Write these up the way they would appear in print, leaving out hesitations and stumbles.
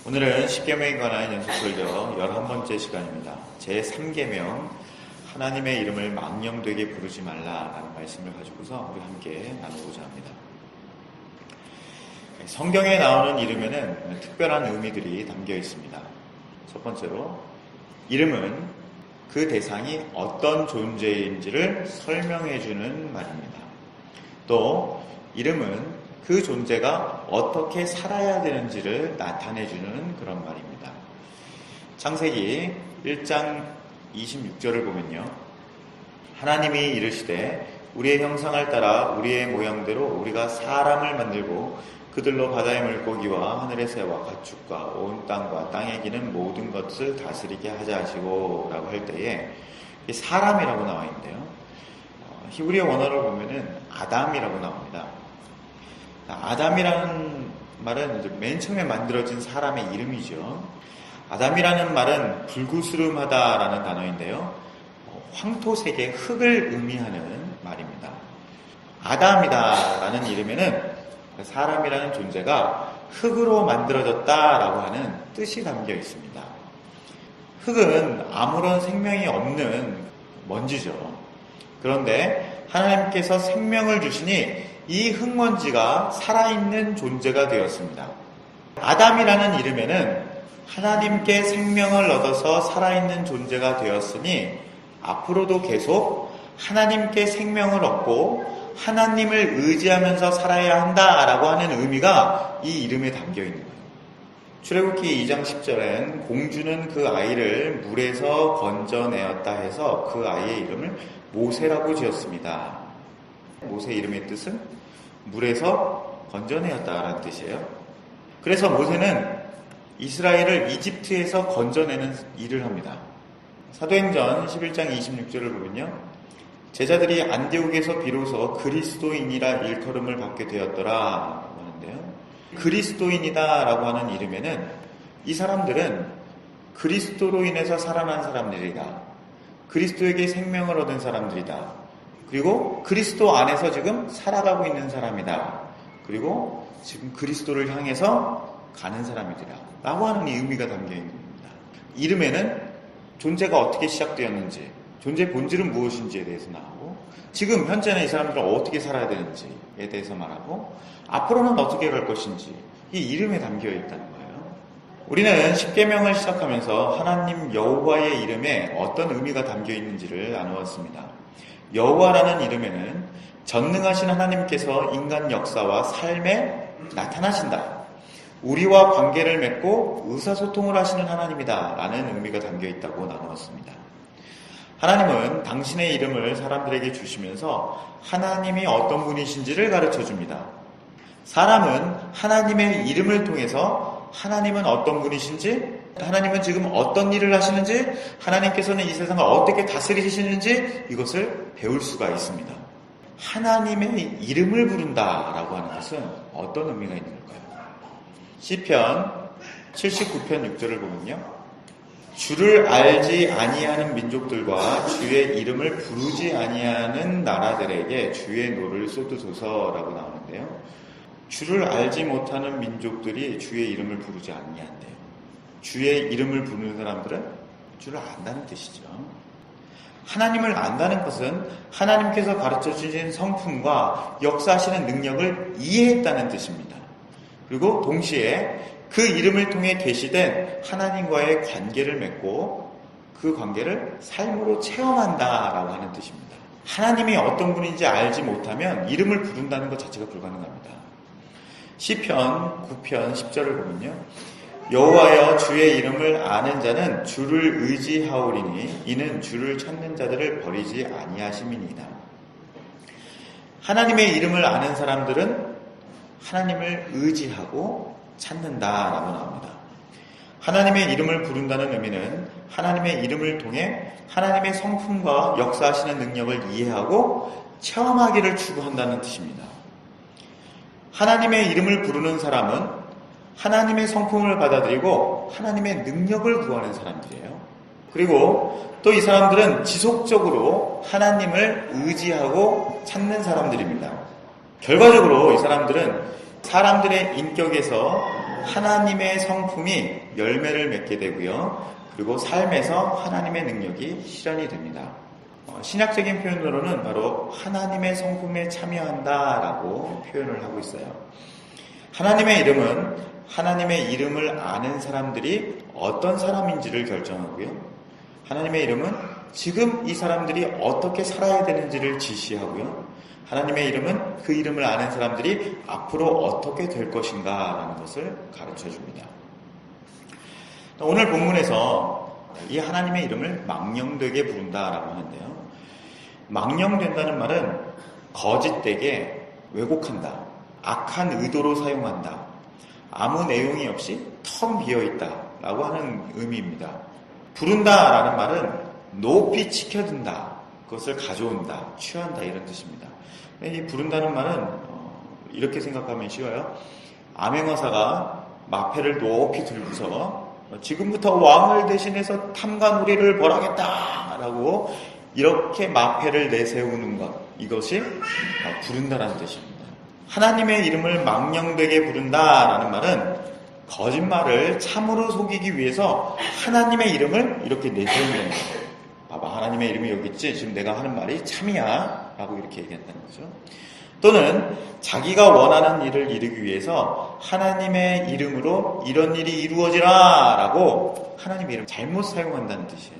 오늘은 십계명에 관한 연속설교 11번째 시간입니다. 제3계명 하나님의 이름을 망령되게 부르지 말라라는 말씀을 가지고서 우리 함께 나누고자 합니다. 성경에 나오는 이름에는 특별한 의미들이 담겨 있습니다. 첫 번째로 이름은 그 대상이 어떤 존재인지를 설명해 주는 말입니다. 또 이름은 그 존재가 어떻게 살아야 되는지를 나타내주는 그런 말입니다. 창세기 1장 26절을 보면요. 하나님이 이르시되 우리의 형상을 따라 우리의 모양대로 우리가 사람을 만들고 그들로 바다의 물고기와 하늘의 새와 가축과 온 땅과 땅에 기는 모든 것을 다스리게 하자 하시고 라고 할 때에 사람이라고 나와 있는데요. 히브리어 원어를 보면은 아담이라고 나옵니다. 아담이라는 말은 이제 맨 처음에 만들어진 사람의 이름이죠. 아담이라는 말은 불구스름하다라는 단어인데요. 황토색의 흙을 의미하는 말입니다. 아담이다라는 이름에는 사람이라는 존재가 흙으로 만들어졌다라고 하는 뜻이 담겨 있습니다. 흙은 아무런 생명이 없는 먼지죠. 그런데 하나님께서 생명을 주시니 이 흙먼지가 살아있는 존재가 되었습니다. 아담이라는 이름에는 하나님께 생명을 얻어서 살아있는 존재가 되었으니 앞으로도 계속 하나님께 생명을 얻고 하나님을 의지하면서 살아야 한다라고 하는 의미가 이 이름에 담겨 있는 거예요. 출애굽기 2장 10절엔 공주는 그 아이를 물에서 건져내었다 해서 그 아이의 이름을 모세라고 지었습니다. 모세의 이름의 뜻은 물에서 건져내었다라는 뜻이에요. 그래서 모세는 이스라엘을 이집트에서 건져내는 일을 합니다. 사도행전 11장 26절을 보면요. 제자들이 안디옥에서 비로소 그리스도인이라 일컬음을 받게 되었더라 하는데요. 그리스도인이다라고 하는 이름에는 이 사람들은 그리스도로 인해서 살아난 사람들이다. 그리스도에게 생명을 얻은 사람들이다. 그리고 그리스도 안에서 지금 살아가고 있는 사람이다. 그리고 지금 그리스도를 향해서 가는 사람이더라. 라고 하는 의미가 담겨 있는 겁니다. 이름에는 존재가 어떻게 시작되었는지, 존재의 본질은 무엇인지에 대해서 나오고, 지금 현재는 이 사람들은 어떻게 살아야 되는지에 대해서 말하고, 앞으로는 어떻게 갈 것인지, 이 이름에 담겨 있다는 거예요. 우리는 십계명을 시작하면서 하나님 여호와의 이름에 어떤 의미가 담겨 있는지를 나누었습니다. 여호와라는 이름에는 전능하신 하나님께서 인간 역사와 삶에 나타나신다. 우리와 관계를 맺고 의사소통을 하시는 하나님이다 라는 의미가 담겨 있다고 나누었습니다. 하나님은 당신의 이름을 사람들에게 주시면서 하나님이 어떤 분이신지를 가르쳐줍니다. 사람은 하나님의 이름을 통해서 하나님은 어떤 분이신지, 하나님은 지금 어떤 일을 하시는지, 하나님께서는 이 세상을 어떻게 다스리시는지 이것을 배울 수가 있습니다. 하나님의 이름을 부른다라고 하는 것은 어떤 의미가 있는 걸까요? 시편 79편 6절을 보면요. 주를 알지 아니하는 민족들과 주의 이름을 부르지 아니하는 나라들에게 주의 노를 쏟으소서라고 나오는데요. 주를 알지 못하는 민족들이 주의 이름을 부르지 아니한대요. 주의 이름을 부르는 사람들은 주를 안다는 뜻이죠. 하나님을 안다는 것은 하나님께서 가르쳐주신 성품과 역사하시는 능력을 이해했다는 뜻입니다. 그리고 동시에 그 이름을 통해 계시된 하나님과의 관계를 맺고 그 관계를 삶으로 체험한다라고 하는 뜻입니다. 하나님이 어떤 분인지 알지 못하면 이름을 부른다는 것 자체가 불가능합니다. 시편 9편 10절을 보면요. 여호와여 주의 이름을 아는 자는 주를 의지하오리니 이는 주를 찾는 자들을 버리지 아니하심이니이다. 하나님의 이름을 아는 사람들은 하나님을 의지하고 찾는다라고 나옵니다. 하나님의 이름을 부른다는 의미는 하나님의 이름을 통해 하나님의 성품과 역사하시는 능력을 이해하고 체험하기를 추구한다는 뜻입니다. 하나님의 이름을 부르는 사람은 하나님의 성품을 받아들이고 하나님의 능력을 구하는 사람들이에요. 그리고 또 이 사람들은 지속적으로 하나님을 의지하고 찾는 사람들입니다. 결과적으로 이 사람들은 사람들의 인격에서 하나님의 성품이 열매를 맺게 되고요. 그리고 삶에서 하나님의 능력이 실현이 됩니다. 신약적인 표현으로는 바로 하나님의 성품에 참여한다라고 표현을 하고 있어요. 하나님의 이름은 하나님의 이름을 아는 사람들이 어떤 사람인지를 결정하고요. 하나님의 이름은 지금 이 사람들이 어떻게 살아야 되는지를 지시하고요. 하나님의 이름은 그 이름을 아는 사람들이 앞으로 어떻게 될 것인가라는 것을 가르쳐 줍니다. 오늘 본문에서 이 하나님의 이름을 망령되게 부른다라고 하는데요. 망령된다는 말은 거짓되게 왜곡한다, 악한 의도로 사용한다, 아무 내용이 없이 텅 비어있다라고 하는 의미입니다. 부른다라는 말은 높이 치켜든다, 그것을 가져온다, 취한다 이런 뜻입니다. 이 부른다는 말은 이렇게 생각하면 쉬워요. 암행어사가 마패를 높이 들고서 지금부터 왕을 대신해서 탐관오리를 벌하겠다라고 이렇게 마패를 내세우는 것, 이것이 부른다라는 뜻입니다. 하나님의 이름을 망령되게 부른다라는 말은 거짓말을 참으로 속이기 위해서 하나님의 이름을 이렇게 내세운다는 거예요. 봐봐, 하나님의 이름이 여기 있지? 지금 내가 하는 말이 참이야 라고 이렇게 얘기한다는 거죠. 또는 자기가 원하는 일을 이루기 위해서 하나님의 이름으로 이런 일이 이루어지라 라고 하나님의 이름을 잘못 사용한다는 뜻이에요.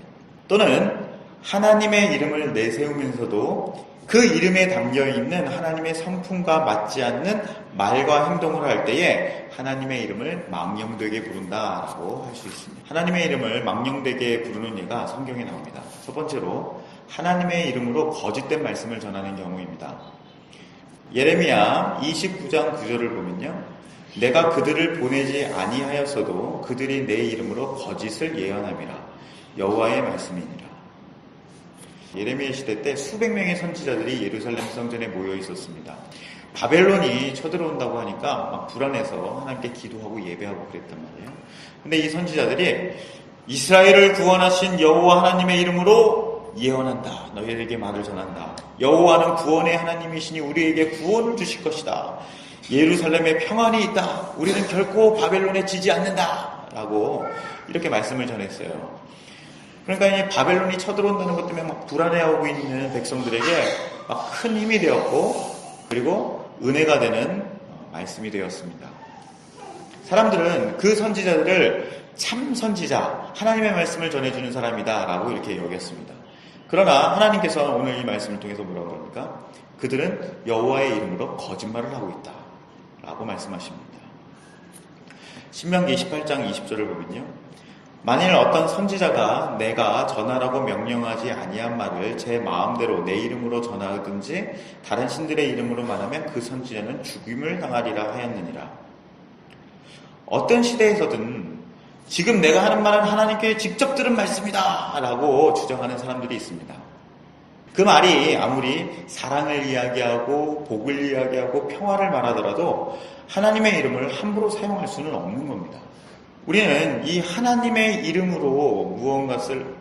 또는 하나님의 이름을 내세우면서도 그 이름에 담겨있는 하나님의 성품과 맞지 않는 말과 행동을 할 때에 하나님의 이름을 망령되게 부른다라고 할 수 있습니다. 하나님의 이름을 망령되게 부르는 예가 성경에 나옵니다. 첫 번째로 하나님의 이름으로 거짓된 말씀을 전하는 경우입니다. 예레미야 29장 9절을 보면요. 내가 그들을 보내지 아니하였어도 그들이 내 이름으로 거짓을 예언함이라 여호와의 말씀이니라. 예레미야 시대 때 수백 명의 선지자들이 예루살렘 성전에 모여 있었습니다. 바벨론이 쳐들어온다고 하니까 막 불안해서 하나님께 기도하고 예배하고 그랬단 말이에요. 근데 이 선지자들이 이스라엘을 구원하신 여호와 하나님의 이름으로 예언한다. 너희에게 말을 전한다. 여호와는 구원의 하나님이시니 우리에게 구원을 주실 것이다. 예루살렘에 평안이 있다. 우리는 결코 바벨론에 지지 않는다. 라고 이렇게 말씀을 전했어요. 그러니까 이 바벨론이 쳐들어온다는 것 때문에 막 불안해하고 있는 백성들에게 막 큰 힘이 되었고, 그리고 은혜가 되는 말씀이 되었습니다. 사람들은 그 선지자들을 참 선지자, 하나님의 말씀을 전해주는 사람이다 라고 이렇게 여겼습니다. 그러나 하나님께서 오늘 이 말씀을 통해서 뭐라고 합니까? 그들은 여호와의 이름으로 거짓말을 하고 있다 라고 말씀하십니다. 신명기 28장 20절을 보면요. 만일 어떤 선지자가 내가 전하라고 명령하지 아니한 말을 제 마음대로 내 이름으로 전하든지 다른 신들의 이름으로 말하면 그 선지자는 죽임을 당하리라 하였느니라. 어떤 시대에서든 지금 내가 하는 말은 하나님께 직접 들은 말씀이다 라고 주장하는 사람들이 있습니다. 그 말이 아무리 사랑을 이야기하고 복을 이야기하고 평화를 말하더라도 하나님의 이름을 함부로 사용할 수는 없는 겁니다. 우리는 이 하나님의 이름으로 무언가를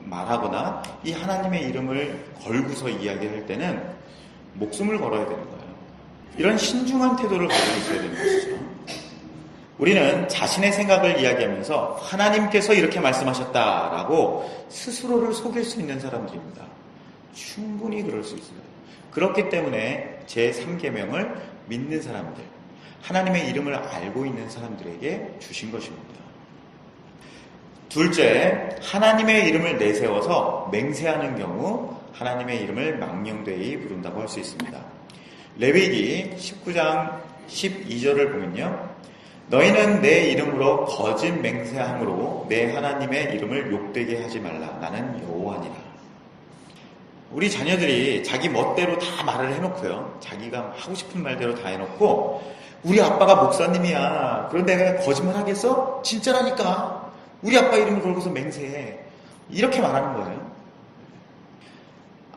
말하거나 이 하나님의 이름을 걸고서 이야기할 때는 목숨을 걸어야 되는 거예요. 이런 신중한 태도를 가지고 있어야 되는 것이죠. 우리는 자신의 생각을 이야기하면서 하나님께서 이렇게 말씀하셨다라고 스스로를 속일 수 있는 사람들입니다. 충분히 그럴 수 있어요. 그렇기 때문에 제3계명을 믿는 사람들, 하나님의 이름을 알고 있는 사람들에게 주신 것입니다. 둘째, 하나님의 이름을 내세워서 맹세하는 경우 하나님의 이름을 망령되이 부른다고 할 수 있습니다. 레위기 19장 12절을 보면요. 너희는 내 이름으로 거짓 맹세함으로 내 하나님의 이름을 욕되게 하지 말라. 나는 여호와니라. 우리 자녀들이 자기 멋대로 다 말을 해놓고요. 자기가 하고 싶은 말대로 다 해놓고 우리 아빠가 목사님이야. 그런데 내가 거짓말 하겠어? 진짜라니까. 우리 아빠 이름을 걸고서 맹세해. 이렇게 말하는 거예요.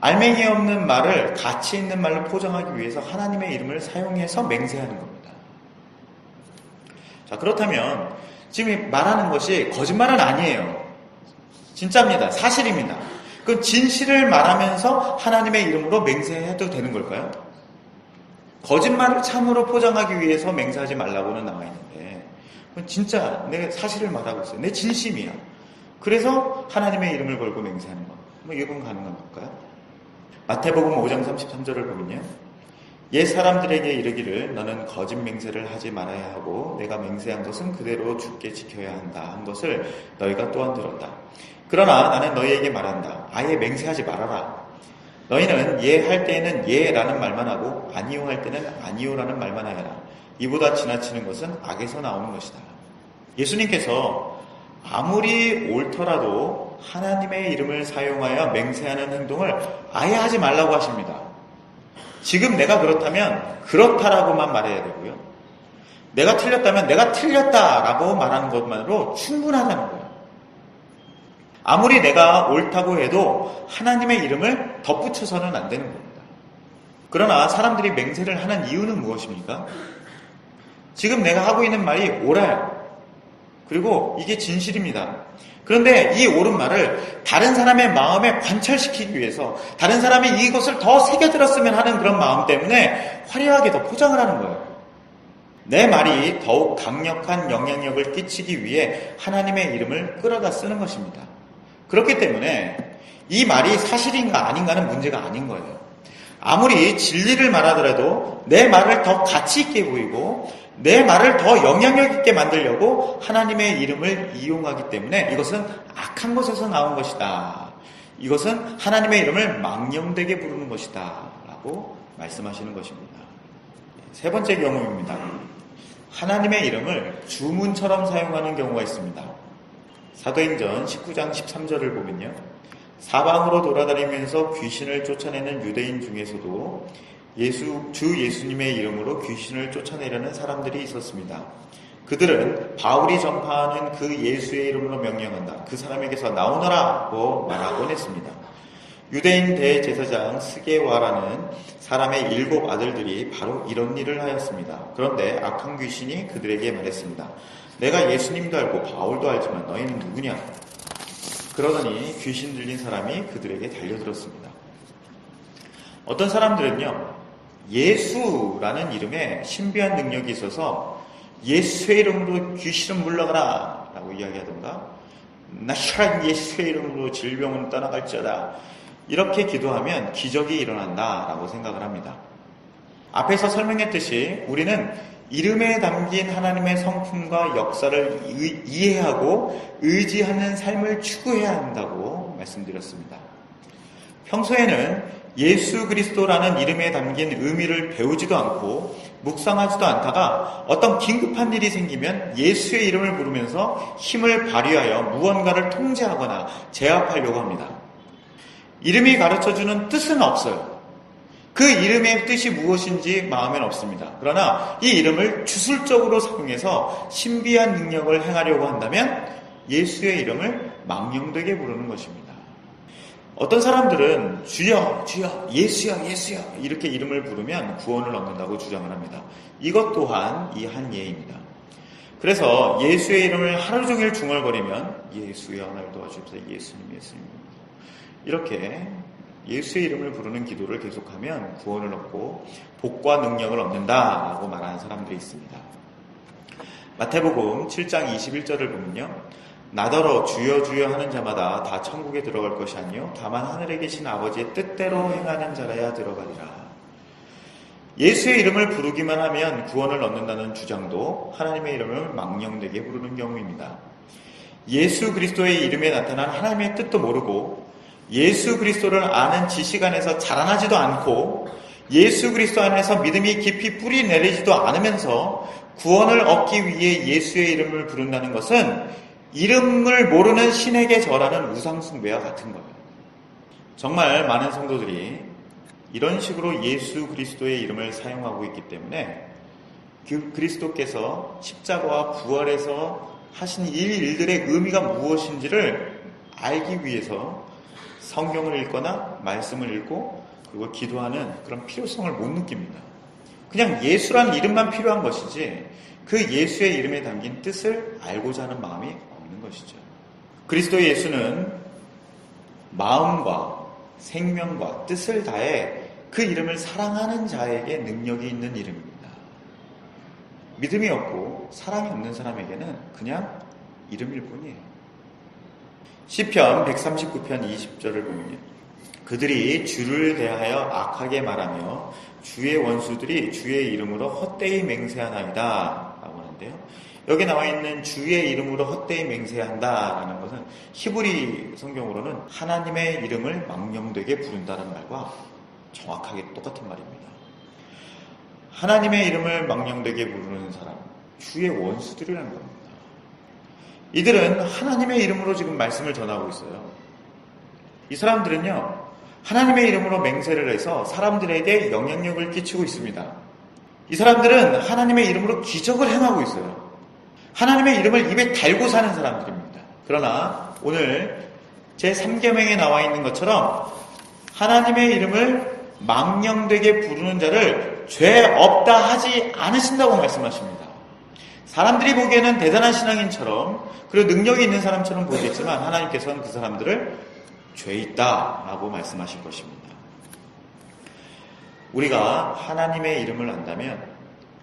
알맹이 없는 말을 가치 있는 말로 포장하기 위해서 하나님의 이름을 사용해서 맹세하는 겁니다. 자, 그렇다면 지금 말하는 것이 거짓말은 아니에요. 진짜입니다. 사실입니다. 그럼 진실을 말하면서 하나님의 이름으로 맹세해도 되는 걸까요? 거짓말을 참으로 포장하기 위해서 맹세하지 말라고는 나와 있는데 진짜 내가 사실을 말하고 있어요. 내 진심이야. 그래서 하나님의 이름을 걸고 맹세하는 것. 이건 가능한 걸까요? 마태복음 5장 33절을 보면요. 옛 사람들에게 이르기를 너는 거짓 맹세를 하지 말아야 하고 내가 맹세한 것은 그대로 주께 지켜야 한다 한 것을 너희가 또한 들었다. 그러나 나는 너희에게 말한다. 아예 맹세하지 말아라. 너희는 예 할 때에는 예라는 말만 하고 아니요 할 때는 아니요라는 말만 하여라. 이보다 지나치는 것은 악에서 나오는 것이다. 예수님께서 아무리 옳더라도 하나님의 이름을 사용하여 맹세하는 행동을 아예 하지 말라고 하십니다. 지금 내가 그렇다면 그렇다라고만 말해야 되고요. 내가 틀렸다면 내가 틀렸다라고 말하는 것만으로 충분하다는 거예요. 아무리 내가 옳다고 해도 하나님의 이름을 덧붙여서는 안 되는 겁니다. 그러나 사람들이 맹세를 하는 이유는 무엇입니까? 지금 내가 하고 있는 말이 옳아요. 그리고 이게 진실입니다. 그런데 이 옳은 말을 다른 사람의 마음에 관철시키기 위해서 다른 사람이 이것을 더 새겨들었으면 하는 그런 마음 때문에 화려하게 더 포장을 하는 거예요. 내 말이 더욱 강력한 영향력을 끼치기 위해 하나님의 이름을 끌어다 쓰는 것입니다. 그렇기 때문에 이 말이 사실인가 아닌가는 문제가 아닌 거예요. 아무리 진리를 말하더라도 내 말을 더 가치 있게 보이고 내 말을 더 영향력 있게 만들려고 하나님의 이름을 이용하기 때문에 이것은 악한 것에서 나온 것이다. 이것은 하나님의 이름을 망령되게 부르는 것이다. 라고 말씀하시는 것입니다. 세 번째 경우입니다. 하나님의 이름을 주문처럼 사용하는 경우가 있습니다. 사도행전 19장 13절을 보면요. 사방으로 돌아다니면서 귀신을 쫓아내는 유대인 중에서도 주 예수님의 이름으로 귀신을 쫓아내려는 사람들이 있었습니다. 그들은 바울이 전파하는 그 예수의 이름으로 명령한다. 그 사람에게서 나오너라고 말하곤 했습니다. 유대인 대제사장 스게와라는 사람의 7 아들들이 바로 이런 일을 하였습니다. 그런데 악한 귀신이 그들에게 말했습니다. 내가 예수님도 알고 바울도 알지만 너희는 누구냐? 그러더니 귀신 들린 사람이 그들에게 달려들었습니다. 어떤 사람들은요, 예수라는 이름에 신비한 능력이 있어서 예수의 이름으로 귀신은 물러가라 라고 이야기하던가, 나시란 예수의 이름으로 질병은 떠나갈지어다, 이렇게 기도하면 기적이 일어난다 라고 생각을 합니다. 앞에서 설명했듯이 우리는 이름에 담긴 하나님의 성품과 역사를 이해하고 의지하는 삶을 추구해야 한다고 말씀드렸습니다. 평소에는 예수 그리스도라는 이름에 담긴 의미를 배우지도 않고 묵상하지도 않다가 어떤 긴급한 일이 생기면 예수의 이름을 부르면서 힘을 발휘하여 무언가를 통제하거나 제압하려고 합니다. 이름이 가르쳐주는 뜻은 없어요. 그 이름의 뜻이 무엇인지 마음엔 없습니다. 그러나 이 이름을 주술적으로 사용해서 신비한 능력을 행하려고 한다면 예수의 이름을 망령되게 부르는 것입니다. 어떤 사람들은 주여, 주여, 예수여, 예수여 이렇게 이름을 부르면 구원을 얻는다고 주장을 합니다. 이것 또한 이 한 예입니다. 그래서 예수의 이름을 하루 종일 중얼거리면 예수여 날 도와주옵소서, 예수님, 예수님 이렇게 예수의 이름을 부르는 기도를 계속하면 구원을 얻고 복과 능력을 얻는다라고 말하는 사람들이 있습니다. 마태복음 7장 21절을 보면요. 나더러 주여 주여 하는 자마다 다 천국에 들어갈 것이 아니요 다만 하늘에 계신 아버지의 뜻대로 행하는 자라야 들어가리라. 예수의 이름을 부르기만 하면 구원을 얻는다는 주장도 하나님의 이름을 망령되게 부르는 경우입니다. 예수 그리스도의 이름에 나타난 하나님의 뜻도 모르고 예수 그리스도를 아는 지식 안에서 자라나지도 않고 예수 그리스도 안에서 믿음이 깊이 뿌리 내리지도 않으면서 구원을 얻기 위해 예수의 이름을 부른다는 것은 이름을 모르는 신에게 절하는 우상숭배와 같은 거예요. 정말 많은 성도들이 이런 식으로 예수 그리스도의 이름을 사용하고 있기 때문에 그 그리스도께서 십자가와 부활에서 하신 일들의 의미가 무엇인지를 알기 위해서 성경을 읽거나 말씀을 읽고 그리고 기도하는 그런 필요성을 못 느낍니다. 그냥 예수라는 이름만 필요한 것이지 그 예수의 이름에 담긴 뜻을 알고자 하는 마음이 없는 것이죠. 그리스도 예수는 마음과 생명과 뜻을 다해 그 이름을 사랑하는 자에게 능력이 있는 이름입니다. 믿음이 없고 사랑이 없는 사람에게는 그냥 이름일 뿐이에요. 시편 139편 20절을 보면요. 그들이 주를 대하여 악하게 말하며 주의 원수들이 주의 이름으로 헛되이 맹세하나이다 라고 하는데요. 여기 나와 있는 주의 이름으로 헛되이 맹세한다라는 것은 히브리 성경으로는 하나님의 이름을 망령되게 부른다는 말과 정확하게 똑같은 말입니다. 하나님의 이름을 망령되게 부르는 사람, 주의 원수들이라는 겁니다. 이들은 하나님의 이름으로 지금 말씀을 전하고 있어요. 이 사람들은요, 하나님의 이름으로 맹세를 해서 사람들에게 영향력을 끼치고 있습니다. 이 사람들은 하나님의 이름으로 기적을 행하고 있어요. 하나님의 이름을 입에 달고 사는 사람들입니다. 그러나 오늘 제3계명에 나와 있는 것처럼 하나님의 이름을 망령되게 부르는 자를 죄 없다 하지 않으신다고 말씀하십니다. 사람들이 보기에는 대단한 신앙인처럼 그리고 능력이 있는 사람처럼 보이겠지만 하나님께서는 그 사람들을 죄 있다라고 말씀하실 것입니다. 우리가 하나님의 이름을 안다면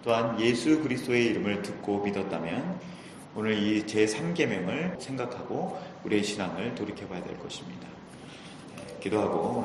또한 예수 그리스도의 이름을 듣고 믿었다면 오늘 이 제3계명을 생각하고 우리의 신앙을 돌이켜봐야 될 것입니다. 기도하고 오늘